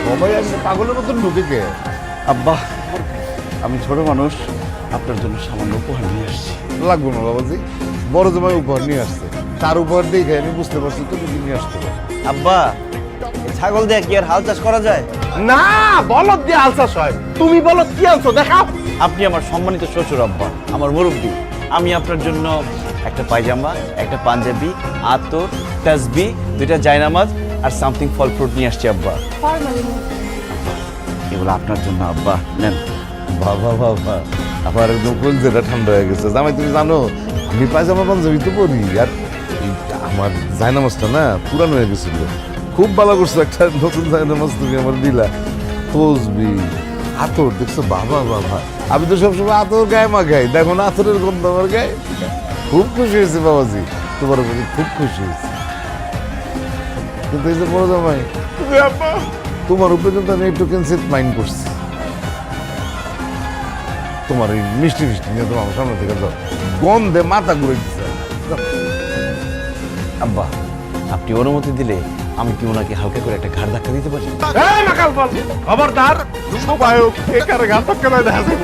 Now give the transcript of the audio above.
সবাই আসলে পাগলের মতন ঢুকে কে? আব্বা, আমি ছোট মানুষ, আপনার জন্য সামান্য উপহার নিয়ে আসছি। লাগবো না বাবাজি, বড় জামাই উপহার নিয়ে আসছে, তার উপহার দেখে আমি বুঝতে পারছি তুমি কি নিয়ে আসতে পারো। আব্বা, এই ছাগল দিয়ে কি আর হাল চাষ করা যায়? না, বলদ দিয়ে আলসাস হয়। তুমি বলো কি আনছো দেখাও। আপনি আমার সম্মানিত শ্বশুর আব্বা, আমার মুরব্বী। আমি আপনার জন্য একটা পায়জামা, একটা পাঞ্জাবি, আতর, তাসবি, 2টা জায়নামাজ আর সামথিং ফল ফ্রুট নিয়ে আসছি আব্বা। এগুলো আপনার জন্য আব্বা, নেন। বাবা বাবা, আমার একদম কলজেটা ঠান্ডা হয়ে গেছে। জামাই তুমি জানো আমি পায়জামা পাঞ্জাবি তো পরি, আর এই আমার জায়নামাজটা না পুরানো হয়ে গেছিল। খুব ভালো করছো, একটা নতুন জায়নামাজ তুমি আমার দিলা। তসবি, আতর দেখছো, বাবা বাবা, আমি তো সবসময় আতর গায়ে মাখাই, দেখো না আতরের গন্ধ আমার গায়ে। খুব খুশি হয়েছে বাবাজি, তোমার উপরে খুব খুশি হয়েছে। কিন্তু এই যে বড় জামাই, তোমার উপরে কিন্তু আমি একটু কেনসেট মাইন্ড করছি। তোমার এই মিষ্টি মিষ্টি নিয়ে তোমার সামনে থেকে যাও, গন্ধে মাথা ঘুরে দিচ্ছে। আব্বা, আপনি অনুমতি দিলে আমি কি ওনাকে হালকা করে একটা ঘাড় ধাক্কা দিতে পারি? এই মাকাল বল, খবরদার সবাই একারে ঘাতক কেন দেখা যায়।